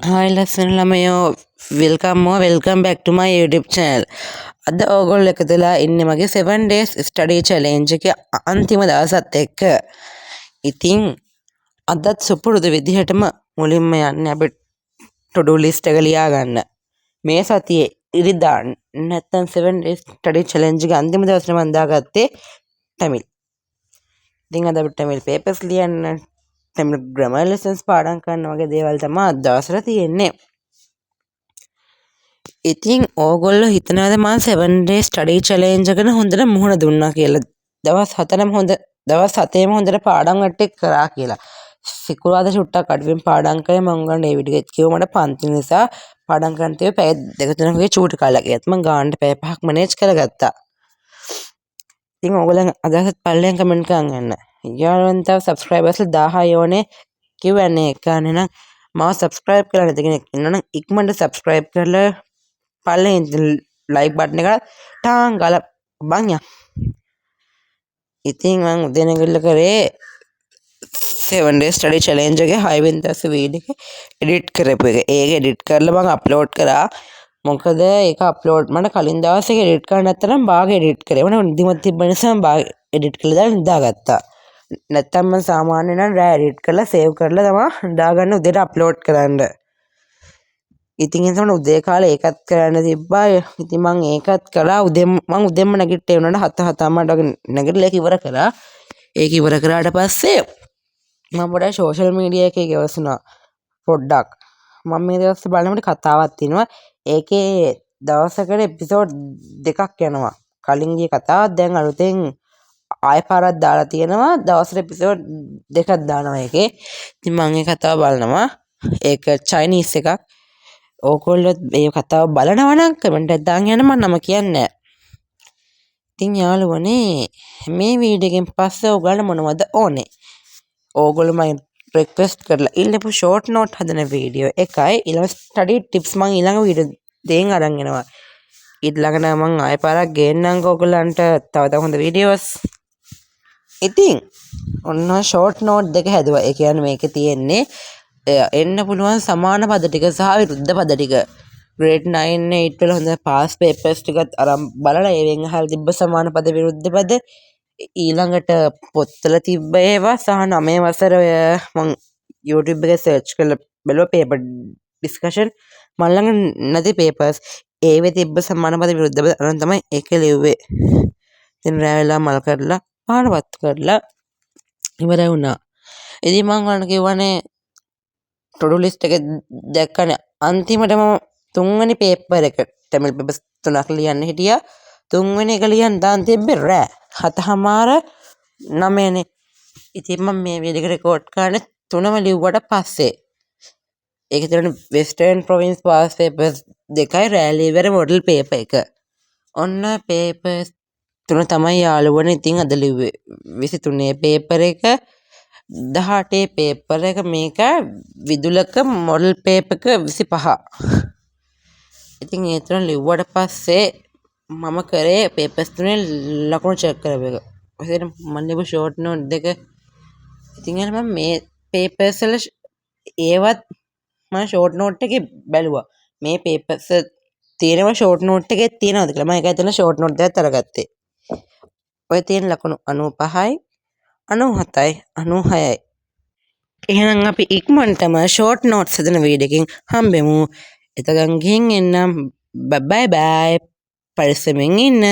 Hi lesson ළමයෝ welcome back to my YouTube channel. අද ඕගොල්ලෝ එකතු වෙලා ඉන්නේ මගේ 7 days study challenge එකේ අන්තිම දවසත් එක්ක. ඉතින් අදත් සුපුරුදු විදිහටම මුලින්ම යන්නේ අපි to do list එක ලියා ගන්න. මේ සතියේ ඉරිදා නැත්තම් 7 days study challenge එකේ අන්තිම දවසේ මම දාගත්තේ tamil. ඉතින් අද අපිට tamil papers ලියන්න tamil grammar lessons පාඩම් කරන්න වගේ දේවල් තමයි අද දවසට තියෙන්නේ. ඉතින් ඕගොල්ලෝ හිතනවාද මම 7 days study challenge එකට හොඳට මුහුණ දුන්නා කියලා. දවස් 7ේම හොඳට පාඩම් වට්ටේ කරා කියලා. සිකුරාදා චුට්ටක් අඩුවෙන් පාඩම් කරේ මම උගන්න ඒ වීඩියෝ එක කිව්ව මට පන්ති නිසා පාඩම් කරන්න තිබ්බේ පැය 2-3 වගේ චූටි කාලයක්. ඒත් මම ගානට පැය 5ක් මැනේජ් කරගත්තා. ඉතින් ඕගොල්ලන් අදහස් පල්ලෙන් කමෙන්ට් කරන් යන්න. යාළුවන් තව subscribers 1000 ඕනේ Q&A එක ගන්න නම් මාව subscribe කරලා නැති කෙනෙක් ඉන්නනම් ඉක්මනට subscribe කරලා පල්ලෙන් like button එක ටාන් ගාලා බං යා. ඉතින් මම උදේ නැගිටලා කරේ 7 days study challenge එකේ 6 වෙනි දවසේ වීඩියෝ එක edit කරපු එක. ඒක edit කරලා මම upload කරා. මොකද ඒක අප්ලෝඩ් මට කලින් දවසේ එඩිට් කරන්න නැත්නම් බාග එඩිට් කරේ. මම නිදිමත තිබ්බ නිසා මම බාග එඩිට් කරලා දාලා නිදාගත්තා. නැත්නම් මම සාමාන්‍යයෙන් නම් රෑ එඩිට් කරලා සේව් කරලා තමයි දාගන්න උදේට අප්ලෝඩ් කරන්න. ඉතින් ඒ තමයි උදේ කාලේ ඒකත් කරන්න තිබ්බා. ඉතින් මම ඒකත් කළා. උදේම නැගිට්ටේ වුණාට 7:00 වගේ නැගිටලා ඒක ඉවර කළා. ඒක ඉවර කරාට පස්සේ මම පොඩ්ඩක් සෝෂල් මීඩියා එකේ ගෙවසුනා පොඩ්ඩක්. මම මේ දවස්වල බලනකොට කතාවක් තියෙනවා. ඒකේ දවසකට එපිසෝඩ් 2ක් යනවා. කලින් ගිය කතාවක් දැන් අලුතෙන් ආයෙ පාරක් දාලා තියෙනවා. දවසට එපිසෝඩ් 2ක් දානවා ඒකේ. ඉතින් මම ඒ කතාව බලනවා. ඒක චයිනීස් එකක්. ඕගොල්ලෝ මේ කතාව බලනවා නම් කමෙන්ට් එකක් දාන්න යන්න මම නම කියන්නේ නැහැ. ඉතින් යාළුවනේ මේ වීඩියෝ එකෙන් පස්සේ ඕගොල්ලෝ මොනවද ඕනේ? ඕගොල්ලෝ මම රික්වෙස්ට් කරලා ඉල්ලපු ෂෝට් නෝට් හදන වීඩියෝ එකයි ඊළඟ ස්ටඩි ටිප්ස් මම ඊළඟ වීඩියෝ දෙකෙන් අරන් එනවා. ඊළඟට මම ආයෙ පාරක් ගේන්නම් ඕගොල්ලන්ට තව හොඳ වීඩියෝස්. ඉතින් ඔන්න ෂෝට් නෝට් දෙක හැදුවා. ඒ කියන්නේ මේකේ තියෙන්නේ එන්න පුළුවන් සමාන පද ටික සහ විරුද්ධ පද ටික. grade 9 8 වල හොඳ පාස් පේපර්ස් ටිකත් අරන් බලලා ඒවෙන් අහලා තිබ්බ සමාන පද විරුද්ධ පද ඊළඟට පොත්වල තිබ්බ ඒවා සහ 9 වසර ඔය මං YouTube එකේ සර්ච් කරලා බැලුවා පේපර් ඩිස්කෂන් මම ළඟ නැති පේපර්ස් ඒවේ තිබ්බ සමාන පද විරුද්ධ පද අරන් තමයි ඒක ලිව්වේ. ඉතින් රෑ වෙලා මල් කරලා පාරවත් කරලා ඉවර වුණා. ඉතින් මං ඔයාලට කිව්වනේ to do list එක දැක්කනේ අන්තිමටම 3 වෙනි පේපර් එක tamil papers 3ක් ලියන්න හිටියා. 3 වෙනි එක ලියන්න දාන් තිබ්බේ රෑ 7:09නේ. ඉතින් මම මේ වීඩියෝ එක රෙකෝඩ් කරන්නේ 3ම ලිව්වට පස්සේ. ඒක තමයි වෙස්ටර්න් ප්‍රොවින්ස් පාස් පේපර්ස් 2යි රෑලි ඉවර මොඩල් පේපර් එක. ඔන්න පේපර්ස් 3 තමයි යාළුවනේ ඉතින් අද ලිව්වේ. 23 පේපර් එක 18 පේපර් එක මේක විදුලක මොඩල් පේපර් එක 25. ඉතින් ඒ තුන ලිව්වට පස්සේ මම කරේ පේපර්ස් තුනේ ලකුණු චෙක් කරපු එක. ඔතන මම ලියපු ෂෝට් නෝට් දෙක. ඉතින් එහෙනම් මම මේ පේපර්ස් වල ඒවත් මම ෂෝට් නෝට් එකේ බැලුවා. මේ පේපර්ස් තියෙනවා ෂෝට් නෝට් එකේ තියෙනවද කියලා. මම ඒක ඇතුළේ ෂෝට් නෝට් දෙකක් අරගත්තේ. ඔය තියෙන ලකුණු 95යි 97යි 96යි. එහෙනම් අපි ඉක්මනටම ෂෝට් නෝට්ස් හදන වීඩියෝ එකකින් හම්බෙමු. එතකන් ගිහින් එන්නම්. බයි බයි. පරිස්සමෙන් ඉන්න.